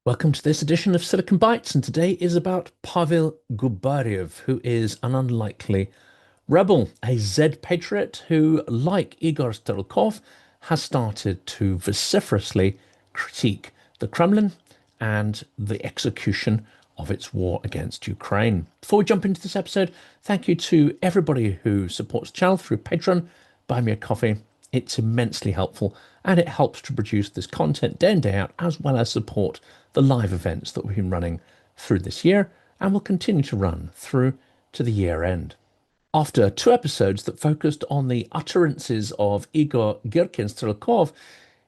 Welcome to this edition of Silicon Bytes, and today is about Pavel Gubarev, who is an unlikely rebel, a Z Patriot who, like Igor Strelkov, has started to vociferously critique the Kremlin and the execution of its war against Ukraine. Before we jump into this episode, thank you to everybody who supports the channel through Patreon. Buy me a coffee. It's immensely helpful, and it helps to produce this content day in, day out, as well as support the live events that we've been running through this year and will continue to run through to the year end. After two episodes that focused on the utterances of Igor Girkin Strelkov,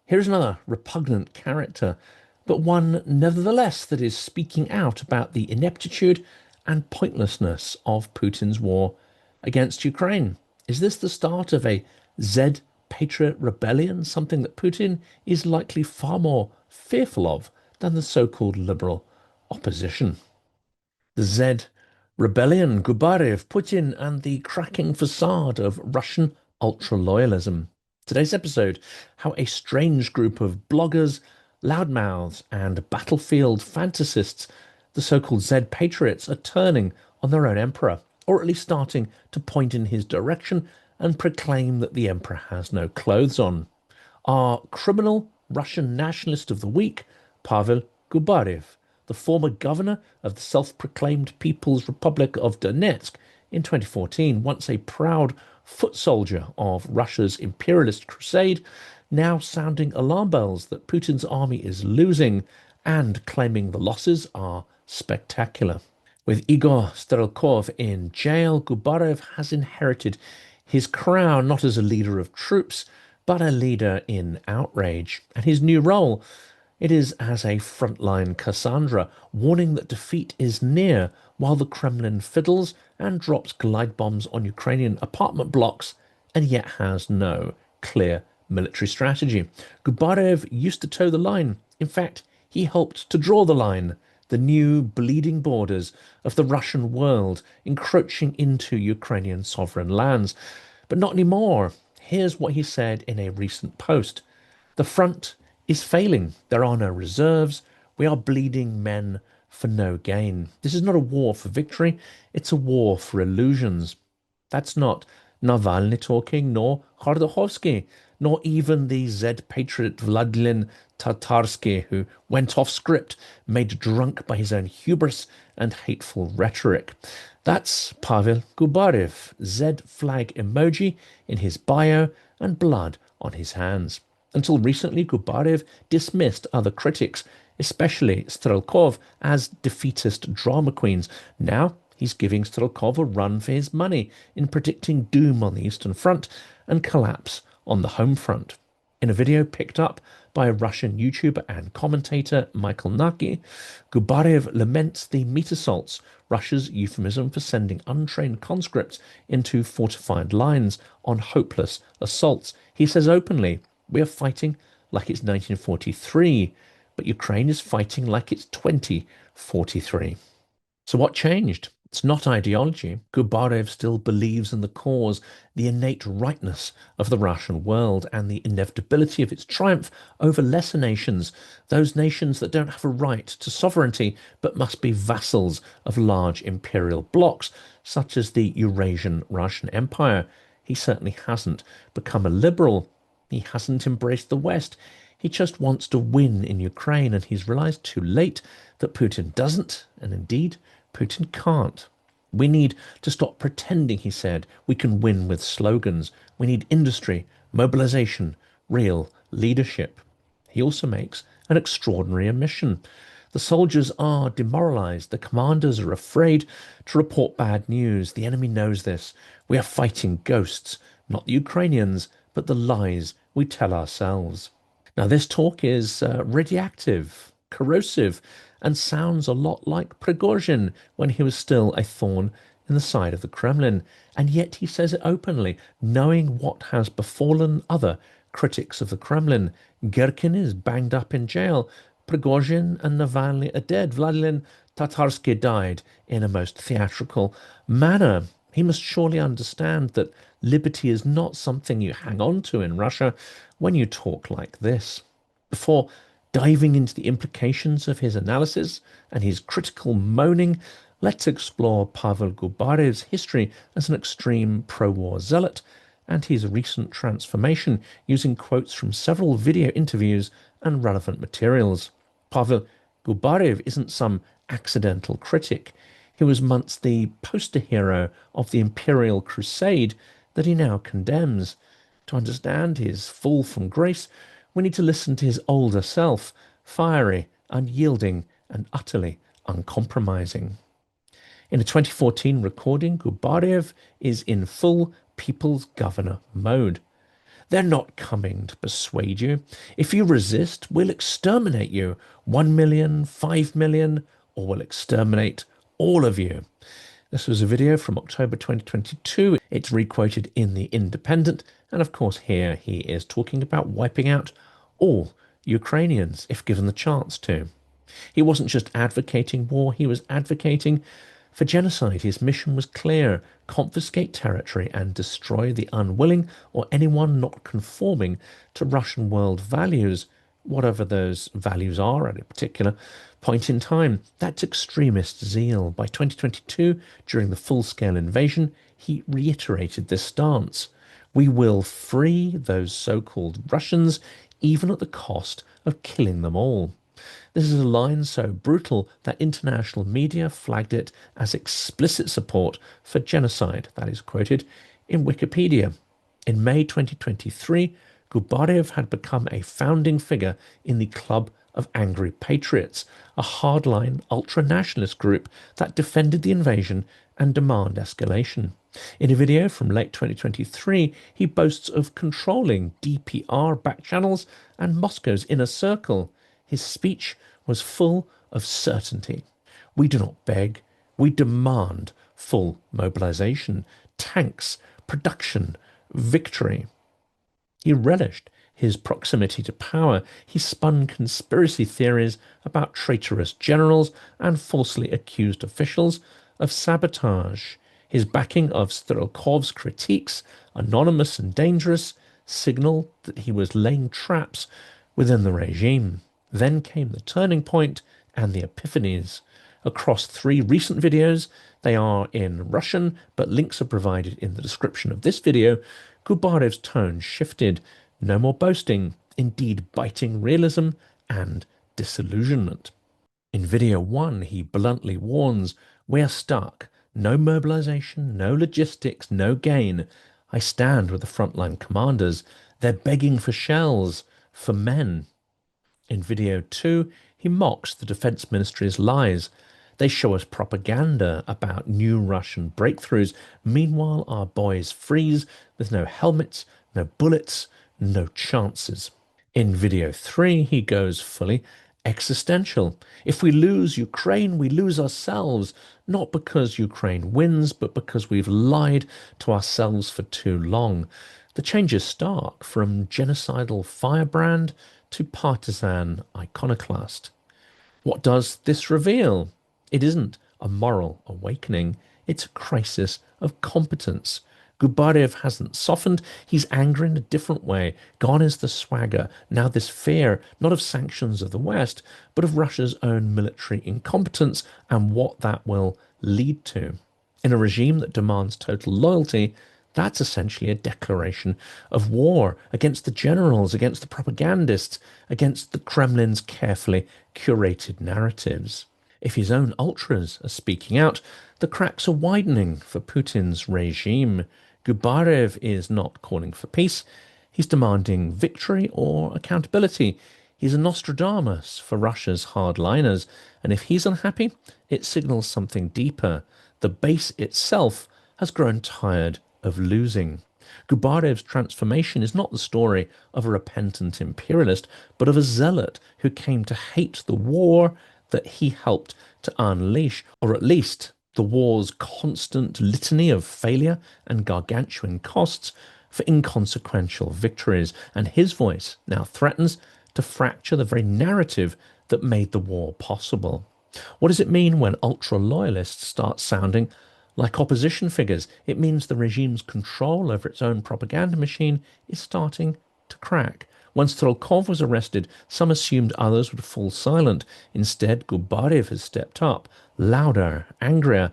here's another repugnant character, but one nevertheless that is speaking out about the ineptitude and pointlessness of Putin's war against Ukraine. Is this the start of a Z Patriot rebellion, something that Putin is likely far more fearful of than the so-called liberal opposition? The Z rebellion, Gubarev, Putin, and the cracking facade of Russian ultra-loyalism. Today's episode, how a strange group of bloggers, loudmouths, and battlefield fantasists, the so-called Z Patriots, are turning on their own emperor, or at least starting to point in his direction and proclaim that the emperor has no clothes on. Our criminal Russian nationalist of the week, Pavel Gubarev, the former governor of the self-proclaimed Peoples Republic of Donetsk in 2014, once a proud foot soldier of Russia's imperialist crusade, now sounding alarm bells that Putin's army is losing and claiming the losses are spectacular. With Igor Strelkov in jail, Gubarev has inherited his crown not as a leader of troops, but a leader in outrage. And his new role, it is as a frontline Cassandra, warning that defeat is near while the Kremlin fiddles and drops glide bombs on Ukrainian apartment blocks and yet has no clear military strategy. Gubarev used to toe the line. In fact, he helped to draw the line, the new bleeding borders of the Russian world encroaching into Ukrainian sovereign lands. But not anymore. Here's what he said in a recent post. The front is failing. There are no reserves. We are bleeding men for no gain. This is not a war for victory. It's a war for illusions. That's not Navalny talking, nor Khodorkovsky, nor even the Z Patriot Vladimir Tatarsky, who went off script, made drunk by his own hubris and hateful rhetoric. That's Pavel Gubarev, Z flag emoji in his bio and blood on his hands. Until recently, Gubarev dismissed other critics, especially Strelkov, as defeatist drama queens. Now he's giving Strelkov a run for his money in predicting doom on the Eastern Front and collapse on the home front. In a video picked up by a Russian YouTuber and commentator, Michael Naki, Gubarev laments the meat assaults, Russia's euphemism for sending untrained conscripts into fortified lines on hopeless assaults. He says openly, "We are fighting like it's 1943, but Ukraine is fighting like it's 2043. So what changed? It's not ideology. Gubarev still believes in the cause, the innate rightness of the Russian world, and the inevitability of its triumph over lesser nations, those nations that don't have a right to sovereignty but must be vassals of large imperial blocs, such as the Eurasian Russian Empire. He certainly hasn't become a liberal. He hasn't embraced the West. He just wants to win in Ukraine, and he's realized too late that Putin doesn't, and indeed, Putin can't. We need to stop pretending, he said, we can win with slogans. We need industry, mobilization, real leadership. He also makes an extraordinary admission. The soldiers are demoralized. The commanders are afraid to report bad news. The enemy knows this. We are fighting ghosts, not the Ukrainians, but the lies we tell ourselves. Now, this talk is radioactive, corrosive, and sounds a lot like Prigozhin when he was still a thorn in the side of the Kremlin. And yet he says it openly, knowing what has befallen other critics of the Kremlin. Girkin is banged up in jail. Prigozhin and Navalny are dead. Vladimir Tatarsky died in a most theatrical manner. He must surely understand that liberty is not something you hang on to in Russia when you talk like this. Before Diving into the implications of his analysis and his critical moaning, let's explore Pavel Gubarev's history as an extreme pro-war zealot and his recent transformation using quotes from several video interviews and relevant materials. Pavel Gubarev isn't some accidental critic. He was once the poster hero of the imperial crusade that he now condemns. To understand his fall from grace, we need to listen to his older self, fiery, unyielding, and utterly uncompromising. In a 2014 recording, Gubarev is in full people's governor mode. They're not coming to persuade you. If you resist, we'll exterminate you. 1 million, 5 million, or we'll exterminate all of you. This was a video from October 2022. It's requoted in The Independent. And of course, here he is talking about wiping out all Ukrainians if given the chance to. He wasn't just advocating war, he was advocating for genocide. His mission was clear: confiscate territory and destroy the unwilling or anyone not conforming to Russian world values, whatever those values are at a particular point in time. That's extremist zeal. By 2022, during the full-scale invasion, he reiterated this stance. We will free those so-called Russians, even at the cost of killing them all. This is a line so brutal that international media flagged it as explicit support for genocide. That is quoted in Wikipedia. In May 2023, Gubarev had become a founding figure in the Club of Angry Patriots, a hardline ultra-nationalist group that defended the invasion and demand escalation. In a video from late 2023, he boasts of controlling DPR back channels and Moscow's inner circle. His speech was full of certainty. We do not beg, we demand full mobilization, tanks, production, victory. He relished his proximity to power. He spun conspiracy theories about traitorous generals and falsely accused officials of sabotage. His backing of Strelkov's critiques, anonymous and dangerous, signaled that he was laying traps within the regime. Then came the turning point and the epiphanies. Across 3 recent videos, they are in Russian, but links are provided in the description of this video, Gubarev's tone shifted. No more boasting, indeed biting realism and disillusionment. In video 1, he bluntly warns, "We're stuck. No mobilization, no logistics, no gain. I stand with the frontline commanders. They're begging for shells, for men." In video 2, he mocks the Defense Ministry's lies. They show us propaganda about new Russian breakthroughs. Meanwhile, our boys freeze with no helmets, no bullets, no chances. In video 3, he goes fully existential. If we lose Ukraine, we lose ourselves, not because Ukraine wins, but because we've lied to ourselves for too long. The change is stark, from genocidal firebrand to partisan iconoclast. What does this reveal? It isn't a moral awakening, it's a crisis of competence. Gubarev hasn't softened, he's angry in a different way. Gone is the swagger, now this fear, not of sanctions of the West, but of Russia's own military incompetence and what that will lead to. In a regime that demands total loyalty, that's essentially a declaration of war against the generals, against the propagandists, against the Kremlin's carefully curated narratives. If his own ultras are speaking out, the cracks are widening for Putin's regime. Gubarev is not calling for peace. He's demanding victory or accountability. He's a Nostradamus for Russia's hardliners. And if he's unhappy, it signals something deeper. The base itself has grown tired of losing. Gubarev's transformation is not the story of a repentant imperialist, but of a zealot who came to hate the war that he helped to unleash, or at least the war's constant litany of failure and gargantuan costs for inconsequential victories. And his voice now threatens to fracture the very narrative that made the war possible. What does it mean when ultra-loyalists start sounding like opposition figures? It means the regime's control over its own propaganda machine is starting to crack. When Strelkov was arrested, some assumed others would fall silent. Instead, Gubarev has stepped up, louder, angrier,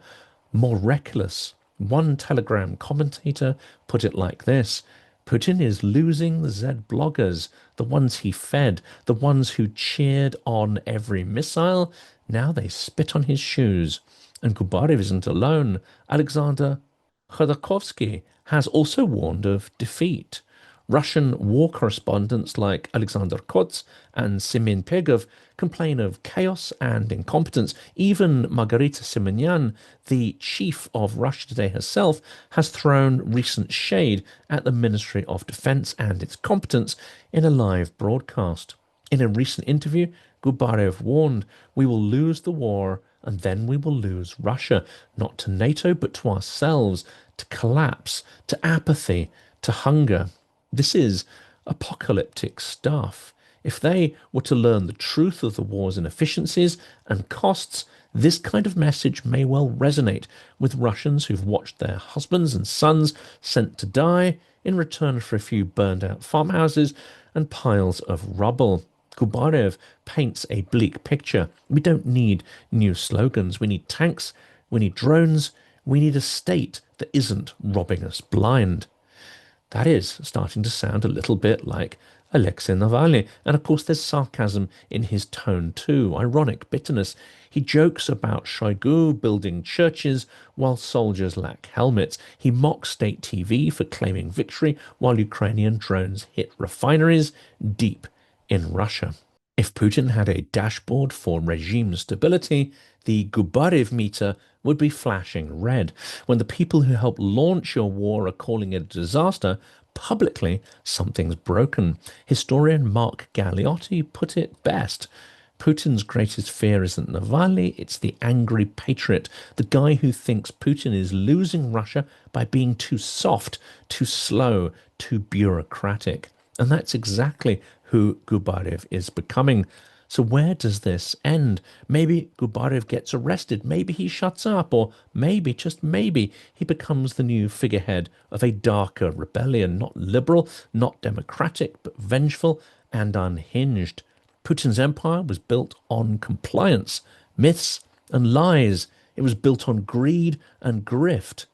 more reckless. One Telegram commentator put it like this: Putin is losing the Z bloggers, the ones he fed, the ones who cheered on every missile. Now they spit on his shoes. And Gubarev isn't alone. Alexander Khodorkovsky has also warned of defeat. Russian war correspondents like Alexander Kots and Simin Pegov complain of chaos and incompetence. Even Margarita Simonyan, the chief of Russia Today herself, has thrown recent shade at the Ministry of Defense and its competence in a live broadcast. In a recent interview, Gubarev warned, "We will lose the war and then we will lose Russia, not to NATO, but to ourselves, to collapse, to apathy, to hunger." This is apocalyptic stuff. If they were to learn the truth of the war's inefficiencies and costs, this kind of message may well resonate with Russians who've watched their husbands and sons sent to die in return for a few burned out farmhouses and piles of rubble. Gubarev paints a bleak picture. We don't need new slogans. We need tanks. We need drones. We need a state that isn't robbing us blind. That is starting to sound a little bit like Alexei Navalny. And of course, there's sarcasm in his tone too, ironic bitterness. He jokes about Shoigu building churches while soldiers lack helmets. He mocks state TV for claiming victory while Ukrainian drones hit refineries deep in Russia. If Putin had a dashboard for regime stability, the Gubarev meter would be flashing red. When the people who helped launch your war are calling it a disaster, publicly something's broken. Historian Mark Galeotti put it best. Putin's greatest fear isn't Navalny, it's the angry patriot, the guy who thinks Putin is losing Russia by being too soft, too slow, too bureaucratic. And that's exactly who Gubarev is becoming. So where does this end? Maybe Gubarev gets arrested, maybe he shuts up, or maybe, just maybe, he becomes the new figurehead of a darker rebellion, not liberal, not democratic, but vengeful and unhinged. Putin's empire was built on compliance, myths and lies. It was built on greed and grift.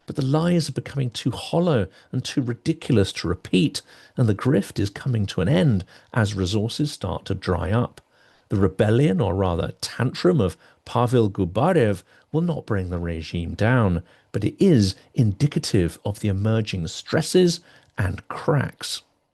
But the lies are becoming too hollow and too ridiculous to repeat, and the grift is coming to an end as resources start to dry up. The rebellion, or rather tantrum, of Pavel Gubarev will not bring the regime down, but it is indicative of the emerging stresses and cracks.